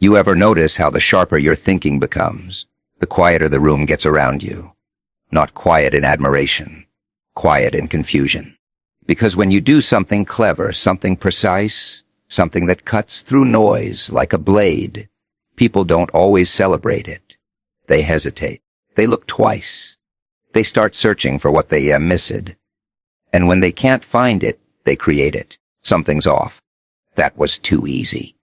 You ever notice how the sharper your thinking becomes, the quieter the room gets around you? Not quiet in admiration, quiet in confusion. Because when you do something clever, something precise, something that cuts through noise like a blade, people don't always celebrate it. They hesitate. They look twice. They start searching for what they missed. And when they can't find it, they create it. Something's off. That was too easy.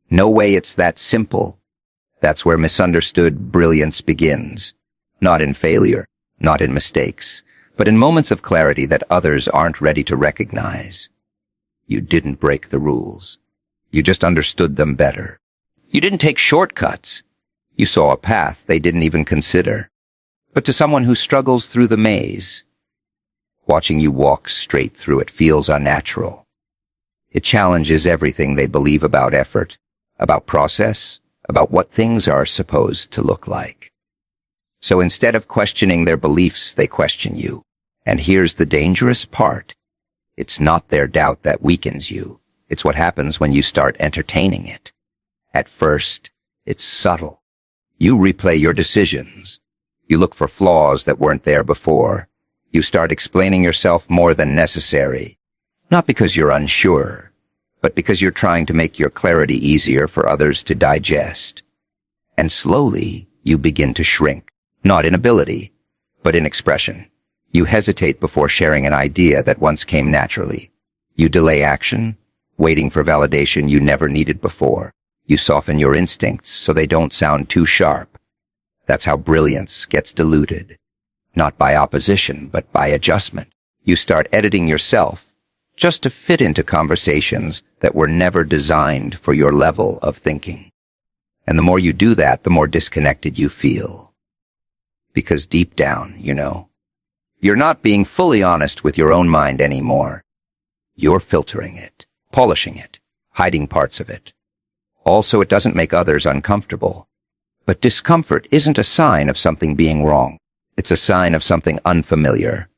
No way it's that simple. That's where misunderstood brilliance begins. Not in failure, not in mistakes, but in moments of clarity that others aren't ready to recognize. You didn't break the rules. You just understood them better. You didn't take shortcuts. You saw a path they didn't even consider. But to someone who struggles through the maze, watching you walk straight through it feels unnatural. It challenges everything they believe about effort, about process, about what things are supposed to look like. So instead of questioning their beliefs, they question you. And here's the dangerous part. It's not their doubt that weakens you. It's what happens when you start entertaining it. At first, it's subtle. You replay your decisions. You look for flaws that weren't there before. You start explaining yourself more than necessary. Not because you're unsure, but because you're trying to make your clarity easier for others to digest. And slowly, you begin to shrink. Not in ability, but in expression. You hesitate before sharing an idea that once came naturally. You delay action, waiting for validation you never needed before. You soften your instincts so they don't sound too sharp. That's how brilliance gets diluted. Not by opposition, but by adjustment. You start editing yourself just to fit into conversations that were never designed for your level of thinking. And the more you do that, the more disconnected you feel. Because deep down, you're not being fully honest with your own mind anymore. You're filtering it, polishing it, hiding parts of it. Also, it doesn't make others uncomfortable. But discomfort isn't a sign of something being wrong. It's a sign of something unfamiliar.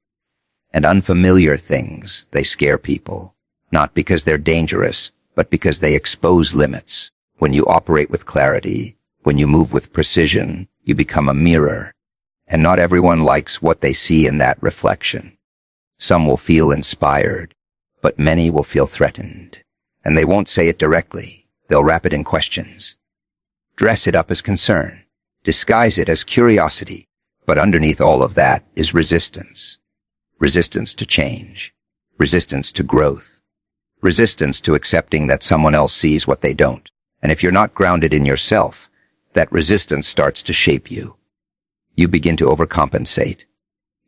And unfamiliar things, they scare people. Not because they're dangerous, but because they expose limits. When you operate with clarity, when you move with precision, you become a mirror. And not everyone likes what they see in that reflection. Some will feel inspired, but many will feel threatened. And they won't say it directly. They'll wrap it in questions. Dress it up as concern. Disguise it as curiosity. But underneath all of that is resistance. Resistance to change. Resistance to growth. Resistance to accepting that someone else sees what they don't. And if you're not grounded in yourself, that resistance starts to shape you. You begin to overcompensate.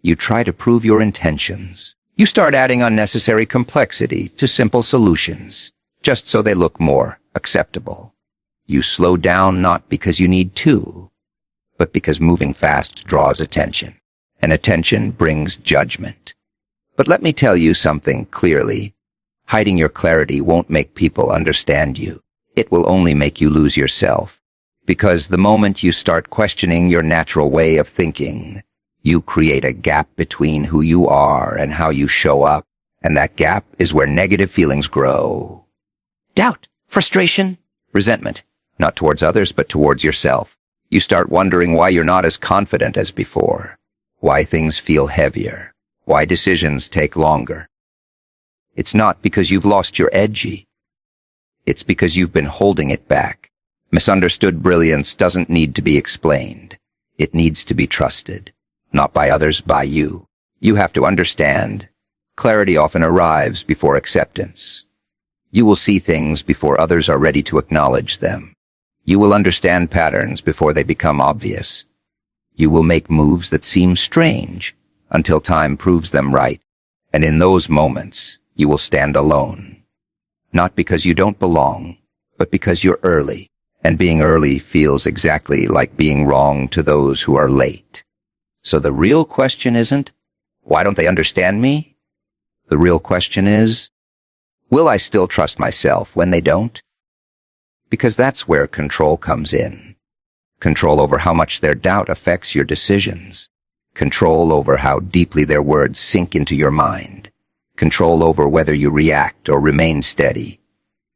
You try to prove your intentions. You start adding unnecessary complexity to simple solutions, just so they look more acceptable. You slow down not because you need to, but because moving fast draws attention, and attention brings judgment. But let me tell you something clearly. Hiding your clarity won't make people understand you. It will only make you lose yourself. Because the moment you start questioning your natural way of thinking, you create a gap between who you are and how you show up, and that gap is where negative feelings grow. Doubt, frustration, resentment, not towards others but towards yourself. You start wondering why you're not as confident as before, why things feel heavier, why decisions take longer. It's not because you've lost your edgy. It's because you've been holding it back. Misunderstood brilliance doesn't need to be explained. It needs to be trusted. Not by others, by you. You have to understand. Clarity often arrives before acceptance. You will see things before others are ready to acknowledge them. You will understand patterns before they become obvious. You will make moves that seem strange until time proves them right. And in those moments, you will stand alone. Not because you don't belong, but because you're early. And being early feels exactly like being wrong to those who are late. So the real question isn't, why don't they understand me? The real question is, will I still trust myself when they don't? Because that's where control comes in. Control over how much their doubt affects your decisions. Control over how deeply their words sink into your mind. Control over whether you react or remain steady.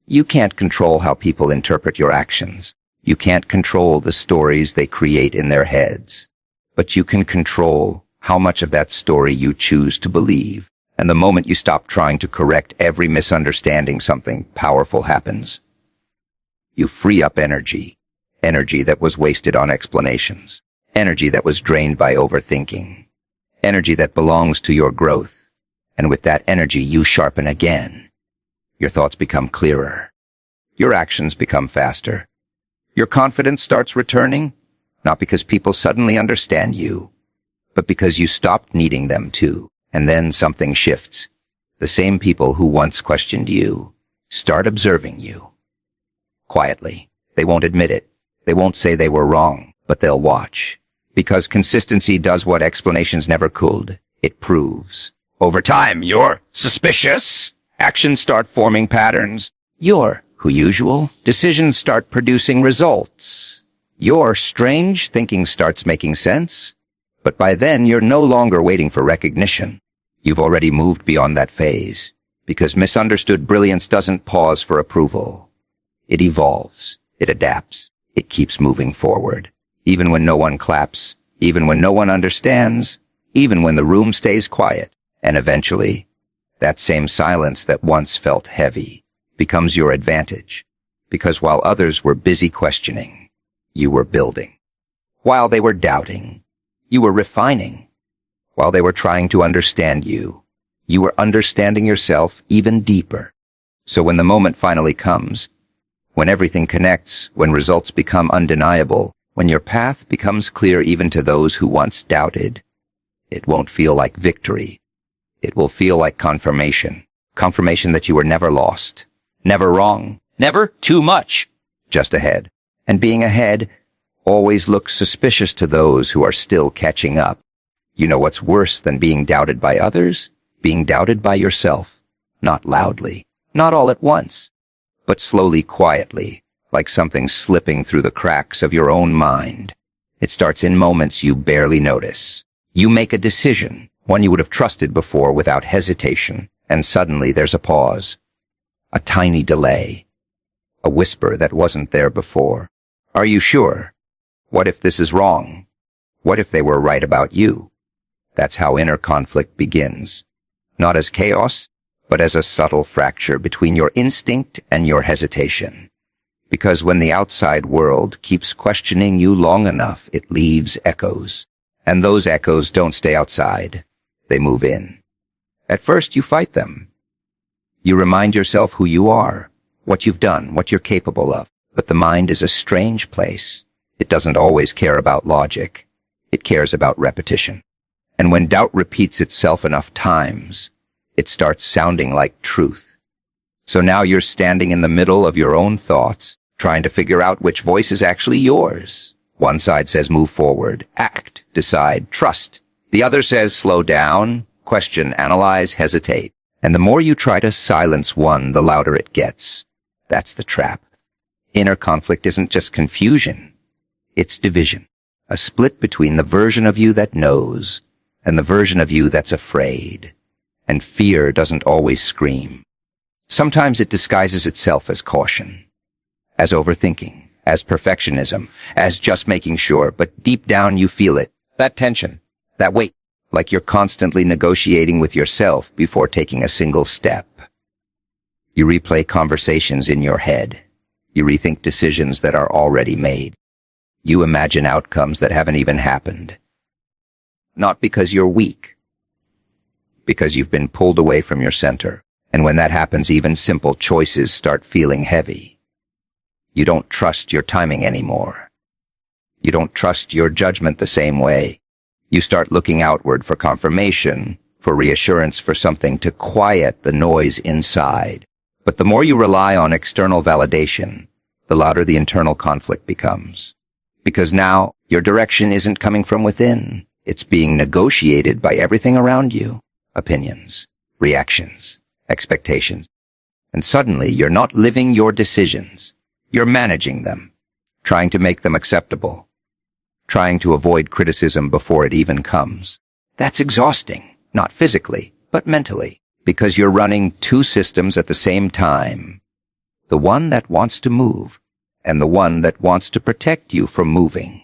You can't control how people interpret your actions. You can't control the stories they create in their heads, but you can control how much of that story you choose to believe. And the moment you stop trying to correct every misunderstanding, something powerful happens. You free up energy, energy that was wasted on explanations, energy that was drained by overthinking, energy that belongs to your growth. And with that energy, you sharpen again. Your thoughts become clearer. Your actions become faster. Your confidence starts returning, not because people suddenly understand you, but because you stopped needing them to. And then something shifts. The same people who once questioned you start observing you. Quietly. They won't admit it. They won't say they were wrong, but they'll watch. Because consistency does what explanations never could. It proves. Over time, you're suspicious. Actions start forming patterns. You're who usual. Decisions start producing results. Your strange thinking starts making sense. But by then, you're no longer waiting for recognition. You've already moved beyond that phase, because misunderstood brilliance doesn't pause for approval. It evolves. It adapts. It keeps moving forward. Even when no one claps, even when no one understands, even when the room stays quiet. And eventually, that same silence that once felt heavy becomes your advantage, because while others were busy questioning, you were building. While they were doubting, you were refining. While they were trying to understand you, you were understanding yourself even deeper. So when the moment finally comes, when everything connects, when results become undeniable, when your path becomes clear even to those who once doubted, it won't feel like victory. It will feel like confirmation. Confirmation that you were never lost, never wrong, never too much, just ahead. And being ahead always looks suspicious to those who are still catching up. You know what's worse than being doubted by others? Being doubted by yourself. Not loudly, not all at once, but slowly, quietly, like something slipping through the cracks of your own mind. It starts in moments you barely notice. You make a decision, one you would have trusted before without hesitation, and suddenly there's a pause. A tiny delay. A whisper that wasn't there before. Are you sure? What if this is wrong? What if they were right about you? That's how inner conflict begins. Not as chaos, but as a subtle fracture between your instinct and your hesitation. Because when the outside world keeps questioning you long enough, it leaves echoes. And those echoes don't stay outside. They move in. At first, you fight them. You remind yourself who you are, what you've done, what you're capable of. But the mind is a strange place. It doesn't always care about logic. It cares about repetition. And when doubt repeats itself enough times, it starts sounding like truth. So now you're standing in the middle of your own thoughts, trying to figure out which voice is actually yours. One side says move forward, act, decide, trust. The other says slow down, question, analyze, hesitate. And the more you try to silence one, the louder it gets. That's the trap. Inner conflict isn't just confusion. It's division. A split between the version of you that knows and the version of you that's afraid. And fear doesn't always scream. Sometimes it disguises itself as caution, as overthinking, as perfectionism, as just making sure, but deep down you feel it. That tension, that weight, like you're constantly negotiating with yourself before taking a single step. You replay conversations in your head. You rethink decisions that are already made. You imagine outcomes that haven't even happened. Not because you're weak, because you've been pulled away from your center. And when that happens, even simple choices start feeling heavy. You don't trust your timing anymore. You don't trust your judgment the same way. You start looking outward for confirmation, for reassurance, for something to quiet the noise inside. But the more you rely on external validation, the louder the internal conflict becomes. Because now, your direction isn't coming from within. It's being negotiated by everything around you. Opinions, reactions, expectations. And suddenly, you're not living your decisions. You're managing them, trying to make them acceptable, trying to avoid criticism before it even comes. That's exhausting, not physically, but mentally, because you're running two systems at the same time. The one that wants to move, and the one that wants to protect you from moving.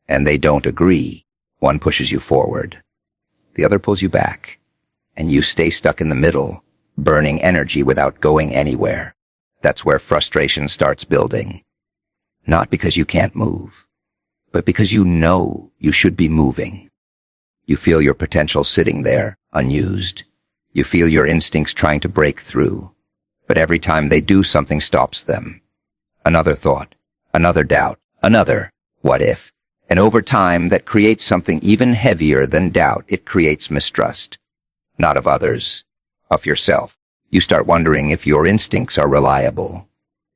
And they don't agree. One pushes you forward. The other pulls you back. And you stay stuck in the middle, burning energy without going anywhere. That's where frustration starts building. Not because you can't move, but because you know you should be moving. You feel your potential sitting there, unused. You feel your instincts trying to break through. But every time they do, something stops them. Another thought, another doubt, another what if. And over time, that creates something even heavier than doubt. It creates mistrust. Not of others, of yourself. You start wondering if your instincts are reliable,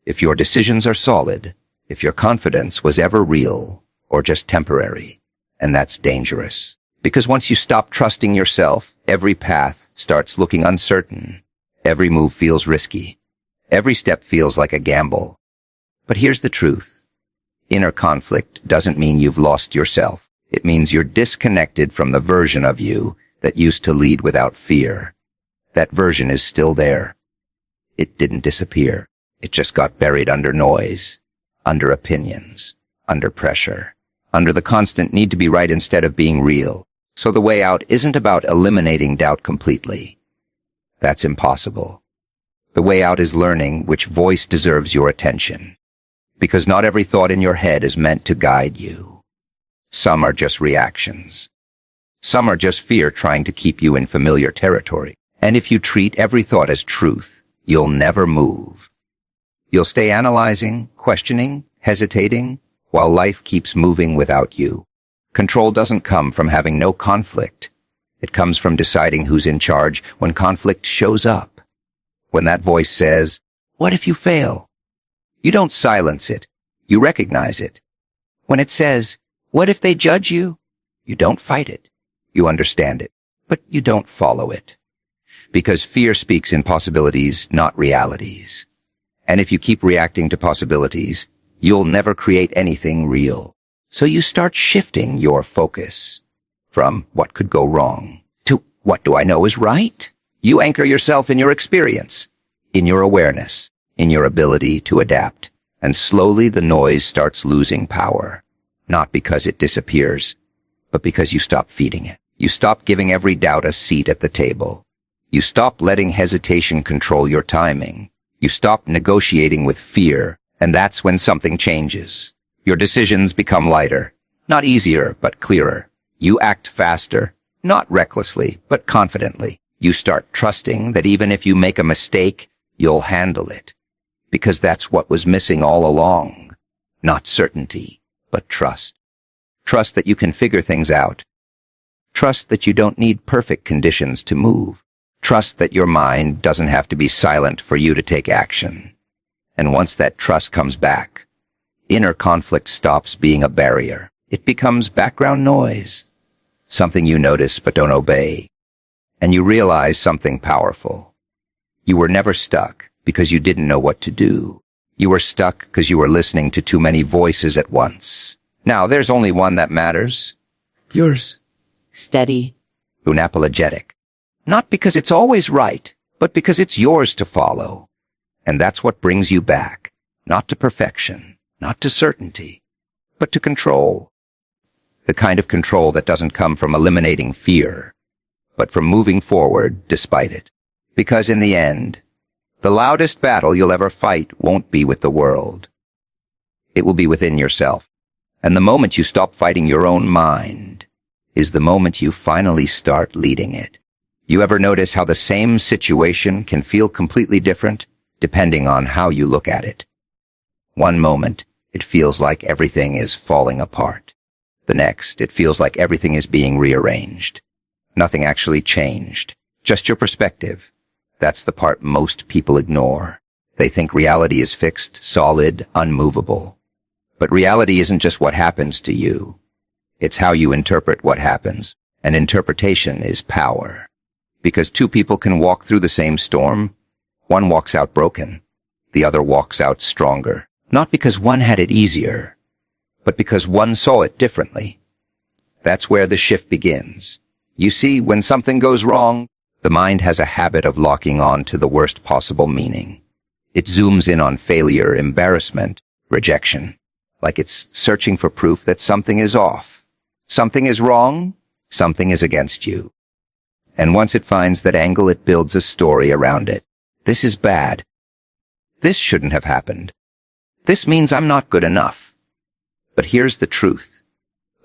if your decisions are solid, if your confidence was ever real or just temporary. And that's dangerous. Because once you stop trusting yourself, every path starts looking uncertain. Every move feels risky. Every step feels like a gamble. But here's the truth. Inner conflict doesn't mean you've lost yourself. It means you're disconnected from the version of you that used to lead without fear. That version is still there. It didn't disappear. It just got buried under noise, under opinions, under pressure, under the constant need to be right instead of being real. So the way out isn't about eliminating doubt completely. That's impossible. The way out is learning which voice deserves your attention. Because not every thought in your head is meant to guide you. Some are just reactions. Some are just fear trying to keep you in familiar territory. And if you treat every thought as truth, you'll never move. You'll stay analyzing, questioning, hesitating, while life keeps moving without you. Control doesn't come from having no conflict. It comes from deciding who's in charge when conflict shows up. When that voice says, "What if you fail?" You don't silence it. You recognize it. When it says, "What if they judge you?" You don't fight it. You understand it, but you don't follow it. Because fear speaks in possibilities, not realities. And if you keep reacting to possibilities, you'll never create anything real. So you start shifting your focus from what could go wrong to what do I know is right? You anchor yourself in your experience, in your awareness, in your ability to adapt. And slowly the noise starts losing power. Not because it disappears, but because you stop feeding it. You stop giving every doubt a seat at the table. You stop letting hesitation control your timing. You stop negotiating with fear, and that's when something changes. Your decisions become lighter, not easier, but clearer. You act faster, not recklessly, but confidently. You start trusting that even if you make a mistake, you'll handle it. Because that's what was missing all along. Not certainty, but trust. Trust that you can figure things out. Trust that you don't need perfect conditions to move. Trust that your mind doesn't have to be silent for you to take action. And once that trust comes back, inner conflict stops being a barrier. It becomes background noise, something you notice but don't obey. And you realize something powerful. You were never stuck because you didn't know what to do. You were stuck because you were listening to too many voices at once. Now, there's only one that matters. Yours. Steady. Unapologetic. Not because it's always right, but because it's yours to follow. And that's what brings you back. Not to perfection, not to certainty, but to control. The kind of control that doesn't come from eliminating fear, but from moving forward despite it. Because in the end, the loudest battle you'll ever fight won't be with the world. It will be within yourself. And the moment you stop fighting your own mind is the moment you finally start leading it. You ever notice how the same situation can feel completely different depending on how you look at it? One moment, it feels like everything is falling apart. The next, it feels like everything is being rearranged. Nothing actually changed, just your perspective. That's the part most people ignore. They think reality is fixed, solid, unmovable. But reality isn't just what happens to you. It's how you interpret what happens. And interpretation is power. Because two people can walk through the same storm. One walks out broken. The other walks out stronger. Not because one had it easier, but because one saw it differently. That's where the shift begins. You see, when something goes wrong, the mind has a habit of locking on to the worst possible meaning. It zooms in on failure, embarrassment, rejection, like it's searching for proof that something is off, something is wrong, something is against you. And once it finds that angle, it builds a story around it. This is bad. This shouldn't have happened. This means I'm not good enough. But here's the truth.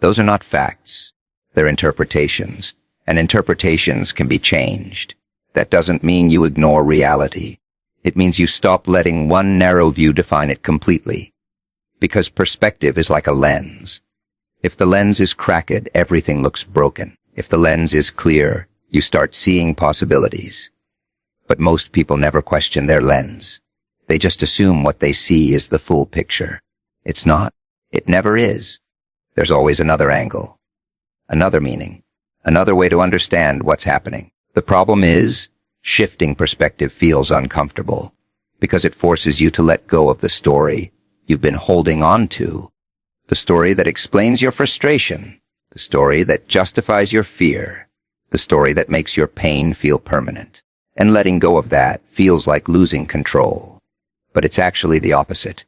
Those are not facts. They're interpretations, and interpretations can be changed. That doesn't mean you ignore reality. It means you stop letting one narrow view define it completely. Because perspective is like a lens. If the lens is cracked, everything looks broken. If the lens is clear, you start seeing possibilities. But most people never question their lens. They just assume what they see is the full picture. It's not. It never is. There's always another angle, another meaning, another way to understand what's happening. The problem is, shifting perspective feels uncomfortable because it forces you to let go of the story you've been holding on to, the story that explains your frustration, the story that justifies your fear, the story that makes your pain feel permanent. And letting go of that feels like losing control. But it's actually the opposite.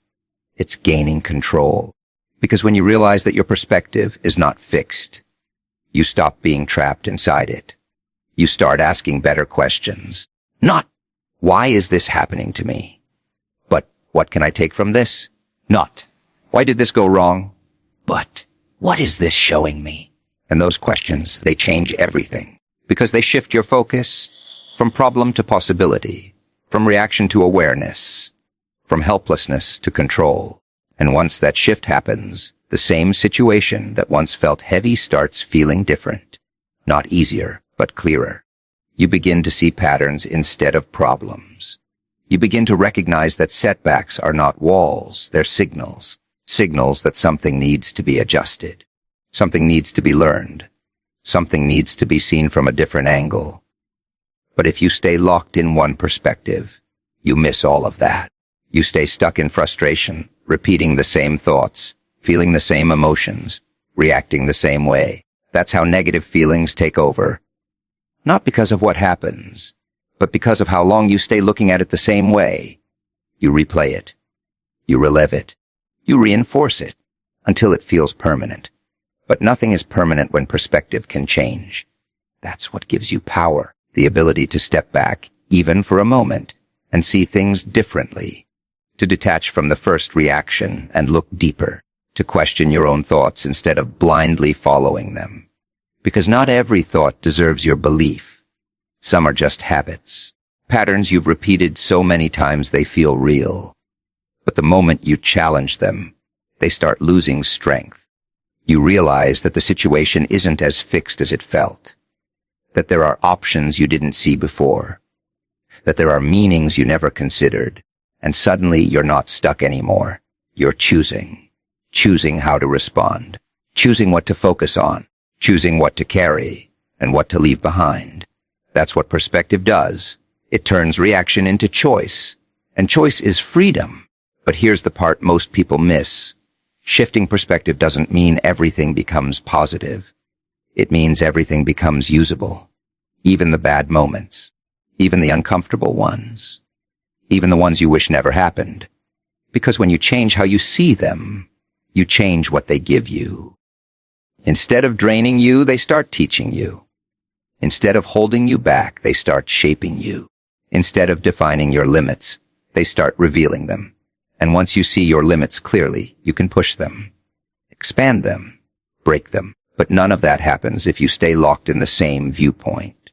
It's gaining control. Because when you realize that your perspective is not fixed, you stop being trapped inside it. You start asking better questions. Not, why is this happening to me? But, what can I take from this? Not, why did this go wrong? But, what is this showing me? And those questions, they change everything. Because they shift your focus from problem to possibility, from reaction to awareness, from helplessness to control. And once that shift happens, the same situation that once felt heavy starts feeling different. Not easier, but clearer. You begin to see patterns instead of problems. You begin to recognize that setbacks are not walls, they're signals. Signals that something needs to be adjusted. Something needs to be learned. Something needs to be seen from a different angle. But if you stay locked in one perspective, you miss all of that. You stay stuck in frustration, repeating the same thoughts, feeling the same emotions, reacting the same way. That's how negative feelings take over. Not because of what happens, but because of how long you stay looking at it the same way. You replay it. You relive it. You reinforce it until it feels permanent. But nothing is permanent when perspective can change. That's what gives you power, the ability to step back, even for a moment, and see things differently. To detach from the first reaction and look deeper, to question your own thoughts instead of blindly following them. Because not every thought deserves your belief. Some are just habits, patterns you've repeated so many times they feel real. But the moment you challenge them, they start losing strength. You realize that the situation isn't as fixed as it felt, that there are options you didn't see before, that there are meanings you never considered. And suddenly you're not stuck anymore. You're choosing how to respond, choosing what to focus on, choosing what to carry, and what to leave behind. That's what perspective does. It turns reaction into choice, and choice is freedom. But here's the part most people miss. Shifting perspective doesn't mean everything becomes positive. It means everything becomes usable. Even the bad moments, even the uncomfortable ones. Even the ones you wish never happened. Because when you change how you see them, you change what they give you. Instead of draining you, they start teaching you. Instead of holding you back, they start shaping you. Instead of defining your limits, they start revealing them. And once you see your limits clearly, you can push them, expand them, break them. But none of that happens if you stay locked in the same viewpoint.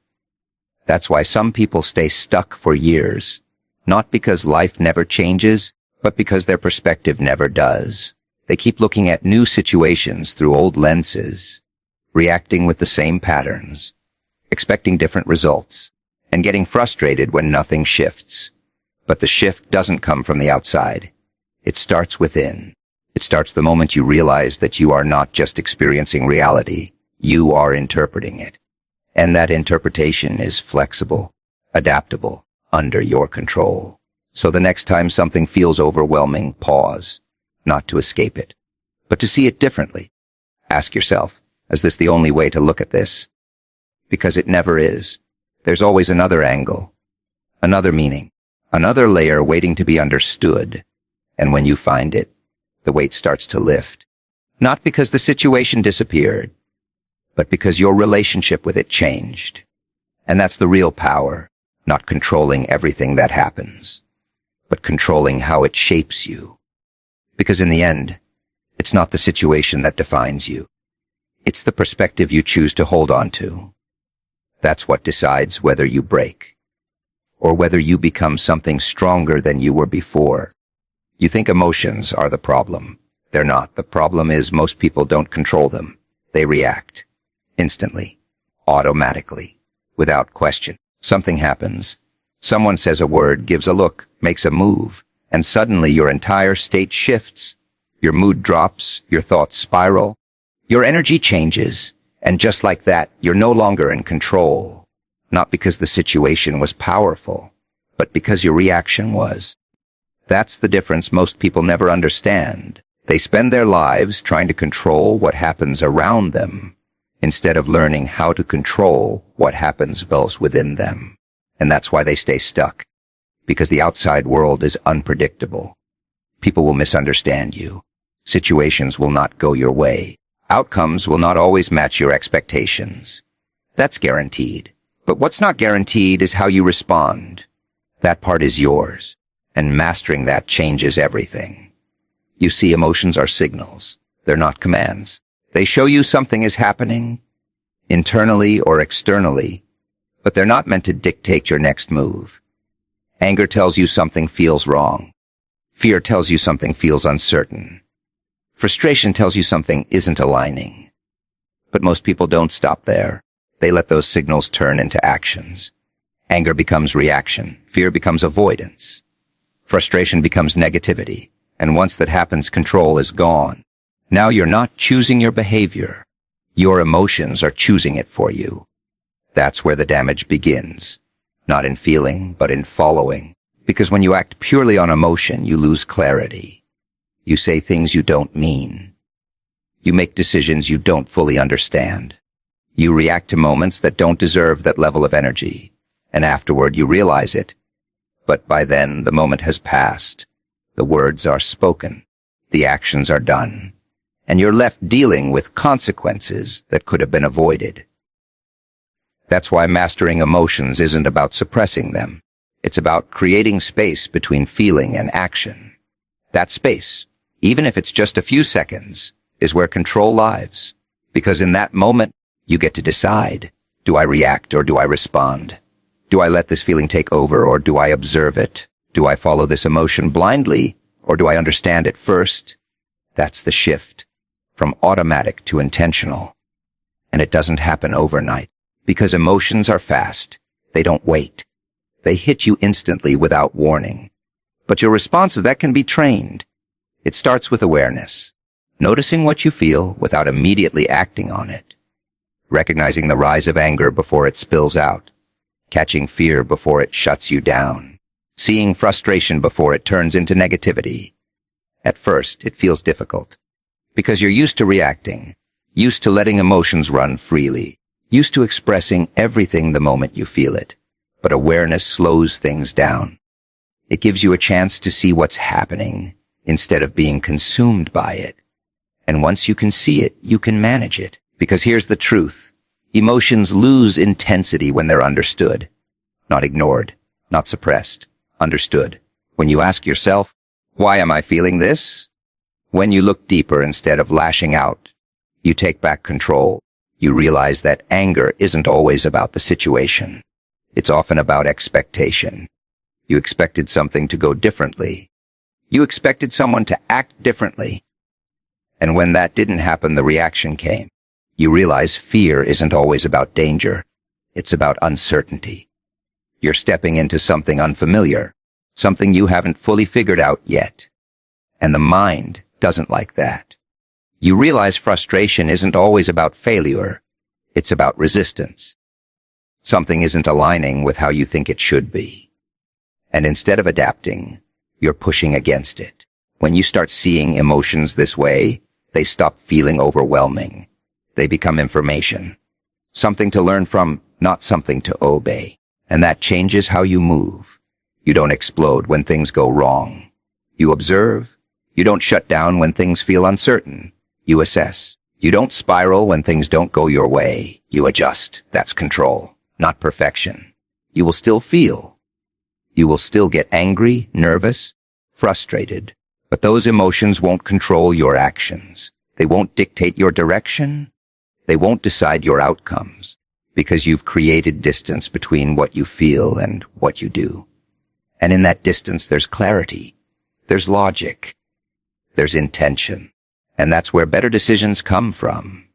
That's why some people stay stuck for years. Not because life never changes, but because their perspective never does. They keep looking at new situations through old lenses, reacting with the same patterns, expecting different results, and getting frustrated when nothing shifts. But the shift doesn't come from the outside. It starts within. It starts the moment you realize that you are not just experiencing reality, you are interpreting it. And that interpretation is flexible, adaptable, under your control. So the next time something feels overwhelming, pause, not to escape it, but to see it differently. Ask yourself, is this the only way to look at this? Because it never is. There's always another angle, another meaning, another layer waiting to be understood. And when you find it, the weight starts to lift. Not because the situation disappeared, but because your relationship with it changed. And that's the real power, not controlling everything that happens, but controlling how it shapes you. Because in the end, it's not the situation that defines you. It's the perspective you choose to hold on to. That's what decides whether you break, or whether you become something stronger than you were before. You think emotions are the problem. They're not. The problem is most people don't control them. They react. Instantly. Automatically. Without question. Something happens. Someone says a word, gives a look, makes a move, and suddenly your entire state shifts. Your mood drops, your thoughts spiral, your energy changes, and just like that, you're no longer in control. Not because the situation was powerful, but because your reaction was. That's the difference most people never understand. They spend their lives trying to control what happens around them, instead of learning how to control what happens both within them. And that's why they stay stuck. Because the outside world is unpredictable. People will misunderstand you. Situations will not go your way. Outcomes will not always match your expectations. That's guaranteed. But what's not guaranteed is how you respond. That part is yours. And mastering that changes everything. You see, emotions are signals. They're not commands. They show you something is happening, internally or externally, but they're not meant to dictate your next move. Anger tells you something feels wrong. Fear tells you something feels uncertain. Frustration tells you something isn't aligning. But most people don't stop there. They let those signals turn into actions. Anger becomes reaction. Fear becomes avoidance. Frustration becomes negativity. And once that happens, control is gone. Now you're not choosing your behavior. Your emotions are choosing it for you. That's where the damage begins. Not in feeling, but in following. Because when you act purely on emotion, you lose clarity. You say things you don't mean. You make decisions you don't fully understand. You react to moments that don't deserve that level of energy. And afterward you realize it. But by then the moment has passed. The words are spoken. The actions are done. And you're left dealing with consequences that could have been avoided. That's why mastering emotions isn't about suppressing them. It's about creating space between feeling and action. That space, even if it's just a few seconds, is where control lies. Because in that moment, you get to decide, do I react or do I respond? Do I let this feeling take over or do I observe it? Do I follow this emotion blindly or do I understand it first? That's the shift, from automatic to intentional. And it doesn't happen overnight, because emotions are fast. They don't wait. They hit you instantly without warning. But your response to that can be trained. It starts with awareness, noticing what you feel without immediately acting on it, recognizing the rise of anger before it spills out, catching fear before it shuts you down, seeing frustration before it turns into negativity. At first, it feels difficult, because you're used to reacting, used to letting emotions run freely, used to expressing everything the moment you feel it. But awareness slows things down. It gives you a chance to see what's happening, instead of being consumed by it. And once you can see it, you can manage it. Because here's the truth. Emotions lose intensity when they're understood. Not ignored, not suppressed, understood. When you ask yourself, why am I feeling this? When you look deeper instead of lashing out, you take back control. You realize that anger isn't always about the situation. It's often about expectation. You expected something to go differently. You expected someone to act differently. And when that didn't happen, the reaction came. You realize fear isn't always about danger. It's about uncertainty. You're stepping into something unfamiliar, something you haven't fully figured out yet. And the mind doesn't like that. You realize frustration isn't always about failure. It's about resistance. Something isn't aligning with how you think it should be. And instead of adapting, you're pushing against it. When you start seeing emotions this way, they stop feeling overwhelming. They become information. Something to learn from, not something to obey. And that changes how you move. You don't explode when things go wrong. You observe, You don't shut down when things feel uncertain. You assess. You don't spiral when things don't go your way. You adjust. That's control, not perfection. You will still feel. You will still get angry, nervous, frustrated. But those emotions won't control your actions. They won't dictate your direction. They won't decide your outcomes, because you've created distance between what you feel and what you do. And in that distance, there's clarity. There's logic. There's intention. And that's where better decisions come from.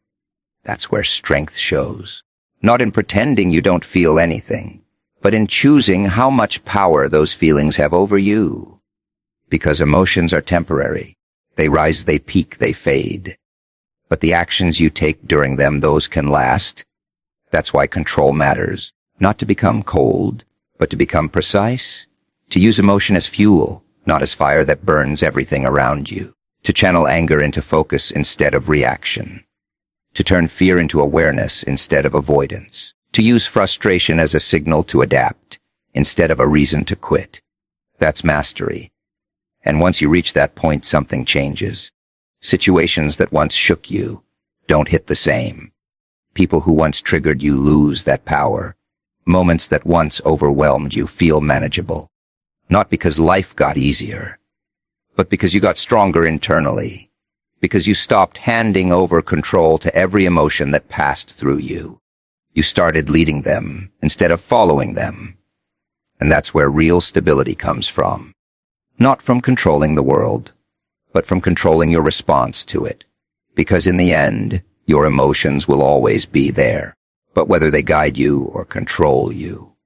That's where strength shows. Not in pretending you don't feel anything, but in choosing how much power those feelings have over you. Because emotions are temporary. They rise, they peak, they fade. But the actions you take during them, those can last. That's why control matters. Not to become cold, but to become precise. To use emotion as fuel, not as fire that burns everything around you. To channel anger into focus instead of reaction. To turn fear into awareness instead of avoidance. To use frustration as a signal to adapt instead of a reason to quit. That's mastery. And once you reach that point, something changes. Situations that once shook you don't hit the same. People who once triggered you lose that power. Moments that once overwhelmed you feel manageable. Not because life got easier, but because you got stronger internally. Because you stopped handing over control to every emotion that passed through you. You started leading them instead of following them. And that's where real stability comes from. Not from controlling the world, but from controlling your response to it. Because in the end, your emotions will always be there. But whether they guide you or control you,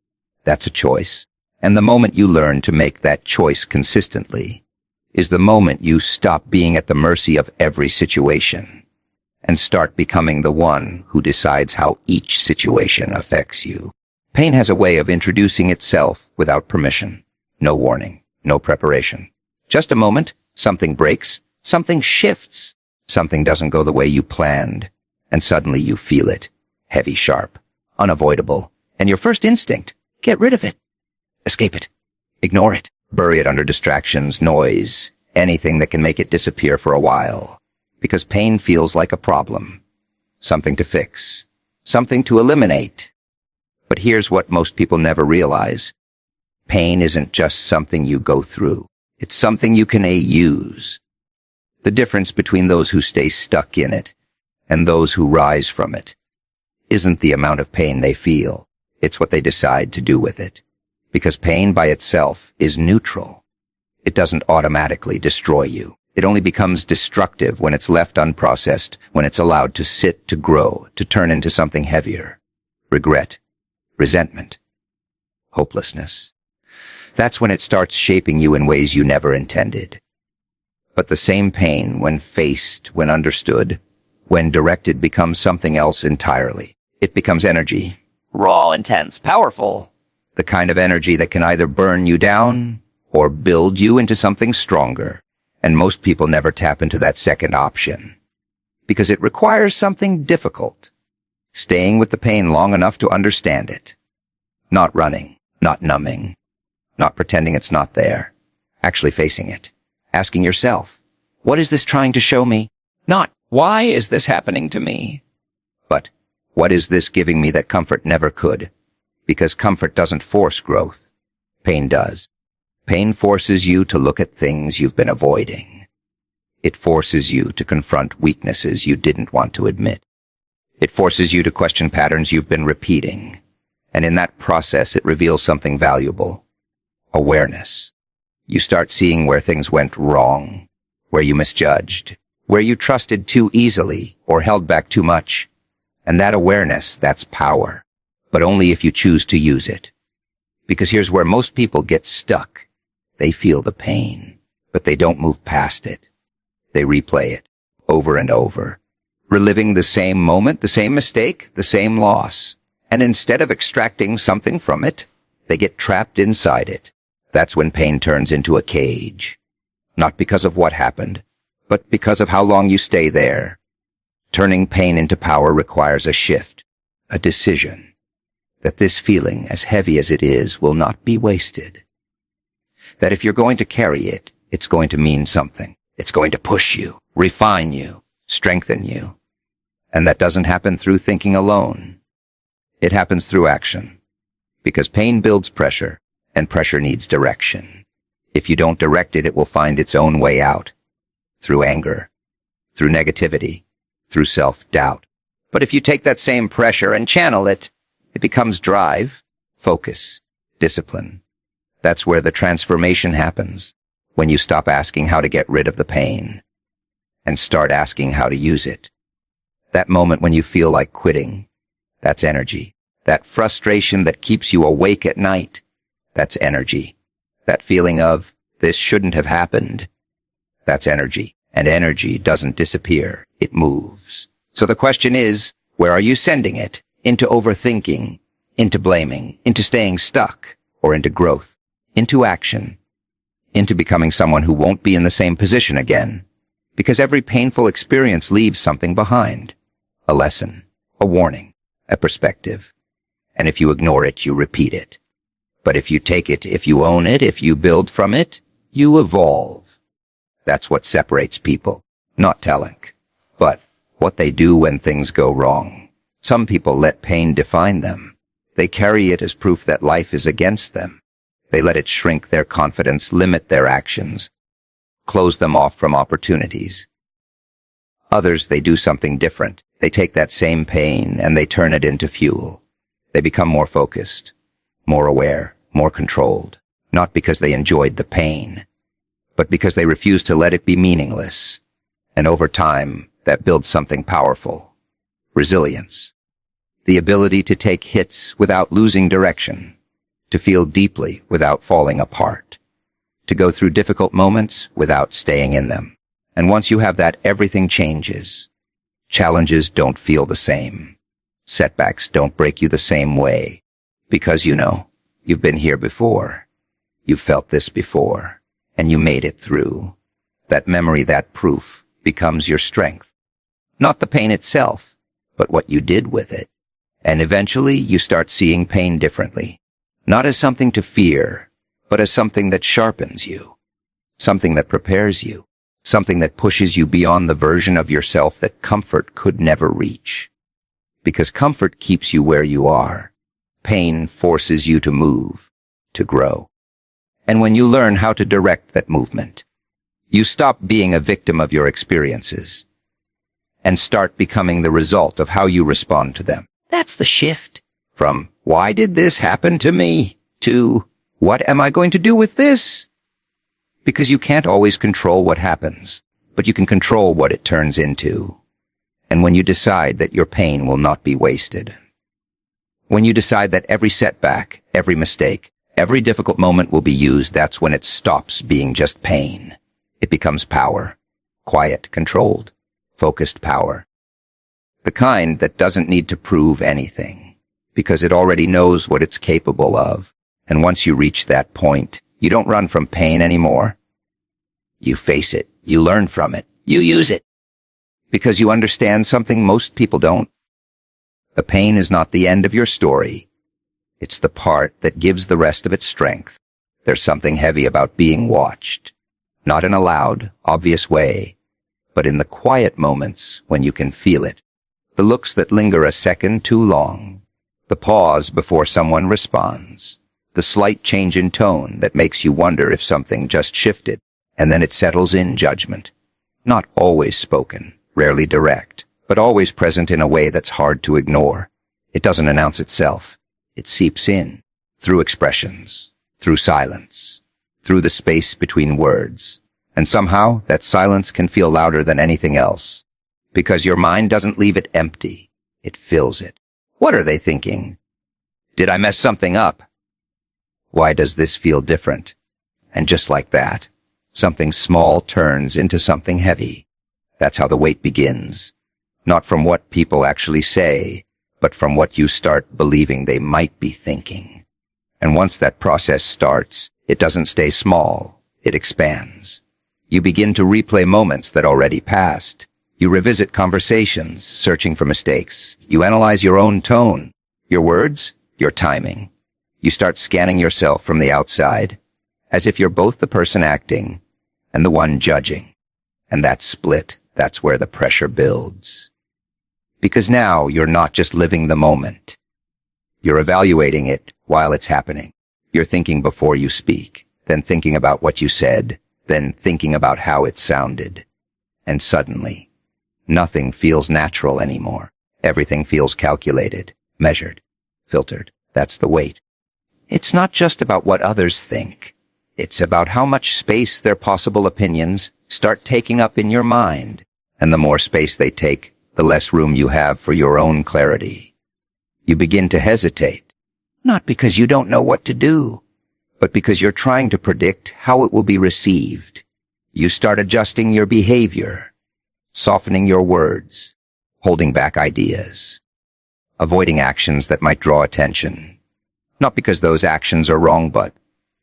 that's a choice. And the moment you learn to make that choice consistently is the moment you stop being at the mercy of every situation and start becoming the one who decides how each situation affects you. Pain has a way of introducing itself without permission. No warning, no preparation. Just a moment, something breaks, something shifts, something doesn't go the way you planned, and suddenly you feel it. Heavy, sharp, unavoidable. And your first instinct, get rid of it. Escape it. Ignore it. Bury it under distractions, noise, anything that can make it disappear for a while. Because pain feels like a problem. Something to fix. Something to eliminate. But here's what most people never realize. Pain isn't just something you go through. It's something you can use. The difference between those who stay stuck in it and those who rise from it isn't the amount of pain they feel. It's what they decide to do with it. Because pain by itself is neutral. It doesn't automatically destroy you. It only becomes destructive when it's left unprocessed, when it's allowed to sit, to grow, to turn into something heavier. Regret, resentment, hopelessness. That's when it starts shaping you in ways you never intended. But the same pain, when faced, when understood, when directed, becomes something else entirely. It becomes energy. Raw, intense, powerful. The kind of energy that can either burn you down or build you into something stronger. And most people never tap into that second option. Because it requires something difficult. Staying with the pain long enough to understand it. Not running, not numbing, not pretending it's not there. Actually facing it. Asking yourself, what is this trying to show me? Not, why is this happening to me? But, what is this giving me that comfort never could? Because comfort doesn't force growth. Pain does. Pain forces you to look at things you've been avoiding. It forces you to confront weaknesses you didn't want to admit. It forces you to question patterns you've been repeating. And in that process, it reveals something valuable. Awareness. You start seeing where things went wrong, where you misjudged, where you trusted too easily or held back too much. And that awareness, that's power. But only if you choose to use it. Because here's where most people get stuck. They feel the pain, but they don't move past it. They replay it over and over, reliving the same moment, the same mistake, the same loss. And instead of extracting something from it, they get trapped inside it. That's when pain turns into a cage. Not because of what happened, but because of how long you stay there. Turning pain into power requires a shift, a decision. That this feeling, as heavy as it is, will not be wasted. That if you're going to carry it, it's going to mean something. It's going to push you, refine you, strengthen you. And that doesn't happen through thinking alone. It happens through action. Because pain builds pressure, and pressure needs direction. If you don't direct it, it will find its own way out. Through anger, through negativity, through self-doubt. But if you take that same pressure and channel it, it becomes drive, focus, discipline. That's where the transformation happens, when you stop asking how to get rid of the pain and start asking how to use it. That moment when you feel like quitting, that's energy. That frustration that keeps you awake at night, that's energy. That feeling of, this shouldn't have happened, that's energy. And energy doesn't disappear, it moves. So the question is, where are you sending it? Into overthinking, into blaming, into staying stuck, or into growth, into action, into becoming someone who won't be in the same position again. Because every painful experience leaves something behind. A lesson, a warning, a perspective. And if you ignore it, you repeat it. But if you take it, if you own it, if you build from it, you evolve. That's what separates people. Not talent, but what they do when things go wrong. Some people let pain define them. They carry it as proof that life is against them. They let it shrink their confidence, limit their actions, close them off from opportunities. Others, they do something different. They take that same pain and they turn it into fuel. They become more focused, more aware, more controlled. Not because they enjoyed the pain, but because they refuse to let it be meaningless. And over time, that builds something powerful. Resilience. The ability to take hits without losing direction. To feel deeply without falling apart. To go through difficult moments without staying in them. And once you have that, everything changes. Challenges don't feel the same. Setbacks don't break you the same way. Because you've been here before. You've felt this before. And you made it through. That memory, that proof, becomes your strength. Not the pain itself, but what you did with it. And eventually you start seeing pain differently. Not as something to fear, but as something that sharpens you. Something that prepares you. Something that pushes you beyond the version of yourself that comfort could never reach. Because comfort keeps you where you are. Pain forces you to move, to grow. And when you learn how to direct that movement, you stop being a victim of your experiences and start becoming the result of how you respond to them. That's the shift from, why did this happen to me, to, what am I going to do with this? Because you can't always control what happens, but you can control what it turns into. And when you decide that your pain will not be wasted, when you decide that every setback, every mistake, every difficult moment will be used, that's when it stops being just pain. It becomes power. Quiet, controlled, focused power. The kind that doesn't need to prove anything, because it already knows what it's capable of. And once you reach that point, you don't run from pain anymore. You face it, you learn from it, you use it. Because you understand something most people don't. The pain is not the end of your story. It's the part that gives the rest of its strength. There's something heavy about being watched. Not in a loud, obvious way, but in the quiet moments when you can feel it. The looks that linger a second too long. The pause before someone responds. The slight change in tone that makes you wonder if something just shifted, and then it settles in judgment. Not always spoken, rarely direct, but always present in a way that's hard to ignore. It doesn't announce itself. It seeps in, through expressions, through silence, through the space between words. And somehow, that silence can feel louder than anything else. Because your mind doesn't leave it empty. It fills it. What are they thinking? Did I mess something up? Why does this feel different? And just like that, something small turns into something heavy. That's how the weight begins. Not from what people actually say, but from what you start believing they might be thinking. And once that process starts, it doesn't stay small, it expands. You begin to replay moments that already passed. You revisit conversations, searching for mistakes. You analyze your own tone, your words, your timing. You start scanning yourself from the outside, as if you're both the person acting and the one judging. And that split, that's where the pressure builds. Because now you're not just living the moment. You're evaluating it while it's happening. You're thinking before you speak, then thinking about what you said, then thinking about how it sounded. And suddenly, nothing feels natural anymore. Everything feels calculated, measured, filtered. That's the weight. It's not just about what others think. It's about how much space their possible opinions start taking up in your mind. And the more space they take, the less room you have for your own clarity. You begin to hesitate, not because you don't know what to do, but because you're trying to predict how it will be received. You start adjusting your behavior, softening your words, holding back ideas, avoiding actions that might draw attention. Not because those actions are wrong, but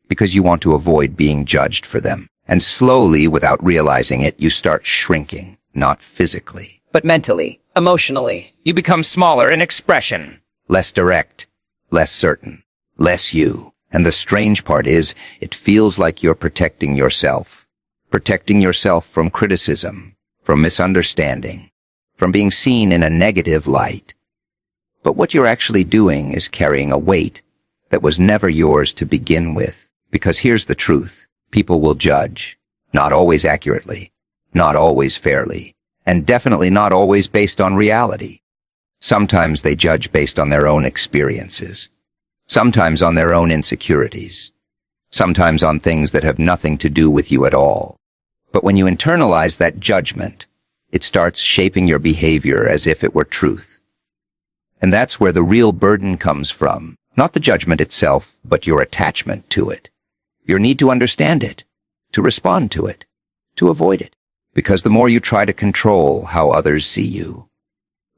because you want to avoid being judged for them. And slowly, without realizing it, you start shrinking, not physically, but mentally, emotionally. You become smaller in expression, less direct, less certain, less you. And the strange part is, it feels like you're protecting yourself from criticism, from misunderstanding, from being seen in a negative light. But what you're actually doing is carrying a weight that was never yours to begin with. Because here's the truth. People will judge, not always accurately, not always fairly, and definitely not always based on reality. Sometimes they judge based on their own experiences, sometimes on their own insecurities, sometimes on things that have nothing to do with you at all. But when you internalize that judgment, it starts shaping your behavior as if it were truth. And that's where the real burden comes from, not the judgment itself, but your attachment to it. Your need to understand it, to respond to it, to avoid it. Because the more you try to control how others see you,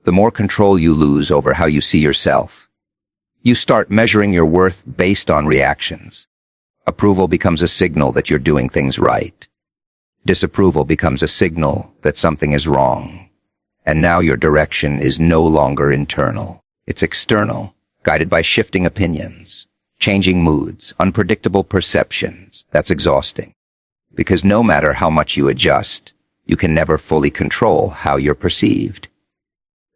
the more control you lose over how you see yourself. You start measuring your worth based on reactions. Approval becomes a signal that you're doing things right. Disapproval becomes a signal that something is wrong. And now your direction is no longer internal. It's external, guided by shifting opinions, changing moods, unpredictable perceptions. That's exhausting. Because no matter how much you adjust, you can never fully control how you're perceived.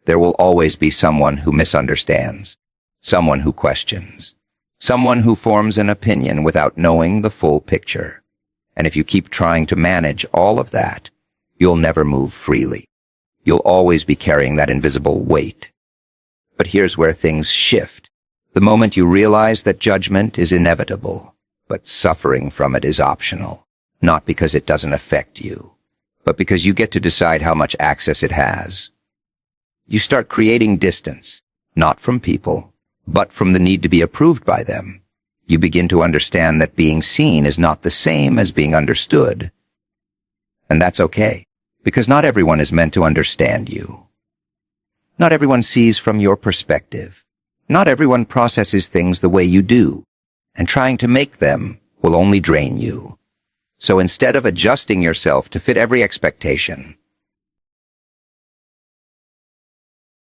There will always be someone who misunderstands, someone who questions, someone who forms an opinion without knowing the full picture. And if you keep trying to manage all of that, you'll never move freely. You'll always be carrying that invisible weight. But here's where things shift. The moment you realize that judgment is inevitable, but suffering from it is optional, not because it doesn't affect you, but because you get to decide how much access it has. You start creating distance, not from people, but from the need to be approved by them. You begin to understand that being seen is not the same as being understood. And that's okay, because not everyone is meant to understand you. Not everyone sees from your perspective. Not everyone processes things the way you do, and trying to make them will only drain you. So instead of adjusting yourself to fit every expectation,